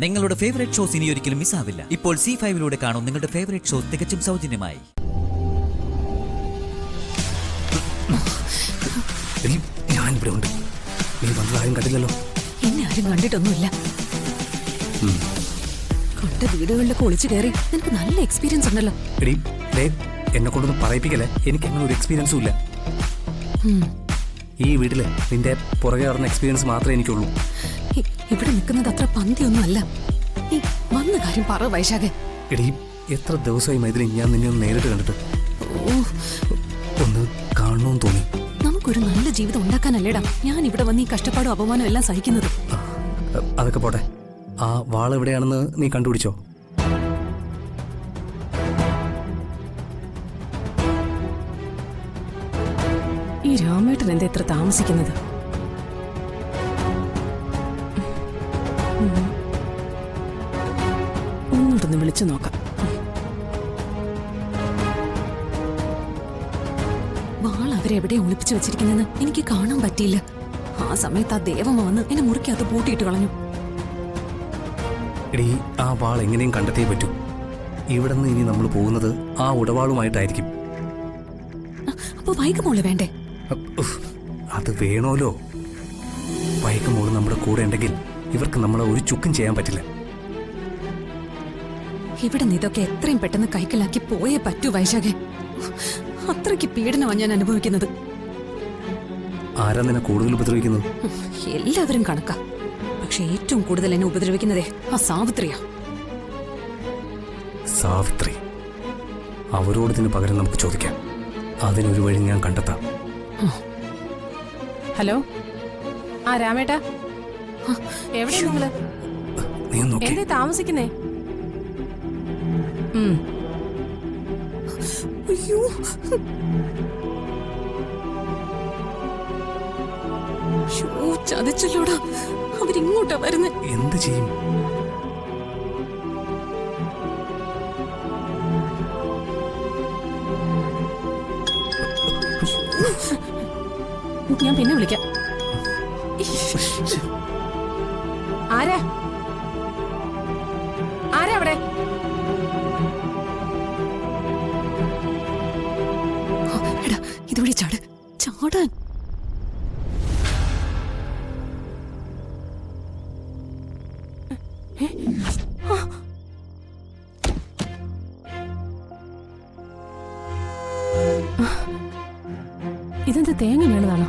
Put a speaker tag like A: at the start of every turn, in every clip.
A: നിങ്ങളുടെ favourite shows ഇനി ഒരിക്കലും മിസ്സാവില്ല. ഇപ്പോൾ C5 കാണും നിങ്ങളുടെ ഫേവറേറ്റ് ഷോസ് തികച്ചും സൗജന്യമായി.
B: ഞാൻ ഇവിടെ ഉണ്ട്. നീ വന്നത് ആരും കണ്ടില്ലല്ലോ.
C: എന്നെ ആരും കണ്ടിട്ടൊന്നുമില്ല. കണ്ട വീടുകളിലൊക്കെ ഒളിച്ചു കയറി നിനക്ക് നല്ല എക്സ്പീരിയൻസ് ഉണ്ടല്ലോ.
B: എന്നെ കൊണ്ടൊന്നും പറയിപ്പിക്കല്ലേ. എനിക്ക് അങ്ങനെ ഒരു എക്സ്പീരിയൻസും ഇല്ല. ഈ വീട്ടില് നിന്റെ പുറകെ നടന്ന എക്സ്പീരിയൻസ് മാത്രമേ എനിക്കുള്ളൂ.
C: ഇവിടെ നിൽക്കുന്നത് അത്ര പന്തിയൊന്നും അല്ല. നീ വന്ന കാര്യം പറ വൈശാഖേ.
B: എത്ര ദിവസമായി മൈത്രി ഞാൻ നിന്നെ ഒന്ന് നേരിട്ട് കണ്ടിട്ട്. ഒന്ന് കാണണമെന്ന് തോന്നി.
C: നമുക്കൊരു നല്ല ജീവിതം ഉണ്ടാക്കാനല്ലേടാ ഞാൻ ഇവിടെ വന്ന് ഈ കഷ്ടപ്പാടും അപമാനവും എല്ലാം സഹിക്കുന്നത്.
B: അതൊക്കെ പോട്ടെ. ആ വാൾ എവിടെയാണെന്ന് നീ കണ്ടുപിടിച്ചോ?
C: ഈ രാമേട്ടൻ എന്താ ഇത്ര താമസിക്കുന്നത്? ഒന്നുകൂടൊന്ന് വിളിച്ചു നോക്കാം. വാൾ അവരെവിടെ ഒളിപ്പിച്ചു വെച്ചിരിക്കുന്നെന്ന് എനിക്ക് കാണാൻ പറ്റിയില്ല. ആ സമയത്ത് ആ ദേവമ വന്ന് എന്നെ മുറിക്കകത്ത് പൂട്ടിയിട്ട് കളഞ്ഞു.
B: ആ വാൾ എങ്ങനെയും കണ്ടെത്തിയേ പറ്റൂ. ഇവിടെ നിന്ന് ഇനി നമ്മൾ പോകുന്നത് ആ ഉടവാളുമായിട്ടായിരിക്കും.
C: അപ്പൊ വൈകമോള് വേണ്ടേ?
B: അത് വേണോലോ. വൈകമോള് നമ്മുടെ കൂടെ ഉണ്ടെങ്കിൽ ഇവർക്ക് നമ്മളെ ഒരു ചുക്കും ചെയ്യാൻ പറ്റില്ല.
C: ഇവിടെ നിന്ന് ഇതൊക്കെ എത്രയും പെട്ടെന്ന് കൈക്കലാക്കി പോയേ പറ്റൂ വൈശാഖേ. അത്രയ്ക്ക് പീഡനമാണ് ഞാൻ അനുഭവിക്കുന്നത്.
B: ആരാ നിന്നെ കൂടുതൽ ഉപദ്രവിക്കുന്നത്?
C: എല്ലാവരും കണക്കാ. പക്ഷെ ഏറ്റവും കൂടുതൽ എന്നെ ഉപദ്രവിക്കുന്നതേ ആ സാവിത്രിയാ.
B: സാവിത്രി? അവരോട് ഇതിന് പകരം നമുക്ക് ചോദിക്കാം. അതിനൊരു വഴി ഞാൻ കണ്ടെത്താം.
D: ഹലോ, ആ രാമേട്ടാ, എവിടെ നിങ്ങള്? എന്തേ താമസിക്കുന്നേ?
C: അയ്യോ, ചതിച്ചല്ലോടാ. അവരിങ്ങോട്ടാ വരുന്നേ.
B: എന്ത് ചെയ്യും?
D: ഞാൻ പിന്നെ വിളിക്കാം. ആരാ ആരാ അവിടെ?
C: എടാ, ഇതുവഴി ചാട്. ചാടാൻ.
D: ഇതെന്ത് തേങ്ങ വീണതാണോ?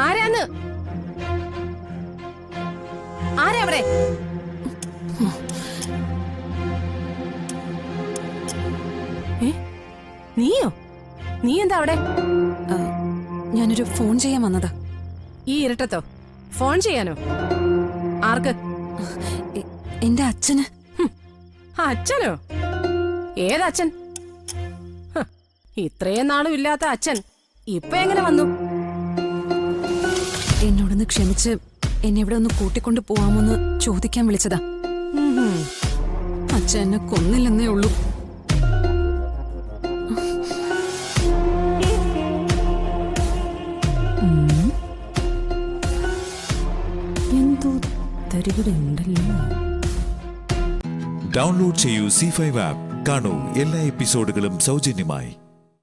D: ആരാന്ന്? ആരാ അവിടെ? നീയോ? നീ എന്താ അവിടെ?
C: ഞാനൊരു ഫോൺ ചെയ്യാൻ വന്നതാ.
D: ഈ ഇരുട്ടത്തോ ഫോൺ ചെയ്യാനോ? ആർക്ക്?
C: എന്റെ അച്ഛന്.
D: അച്ഛനോ? ഏതച്ഛൻ? ഇത്രയും നാളും ഇല്ലാത്ത അച്ഛൻ ഇപ്പൊ എങ്ങനെ വന്നു?
C: എന്നോടൊന്ന് ക്ഷമിച്ച് എന്നെ ഇവിടെ ഒന്ന് കൂട്ടിക്കൊണ്ട് പോവാമോന്ന് ചോദിക്കാൻ വിളിച്ചതാ. അച്ഛൻ എന്നെ കൊന്നില്ലെന്നേ ഉള്ളൂ.
D: എന്തോ തരികിട ഉണ്ടല്ലോ.
E: ഡൗൺലോഡ് ചെയ്യൂ C5 ആപ്പ്. കാണൂ എല്ലാ എപ്പിസോഡുകളും സൗജന്യമായി.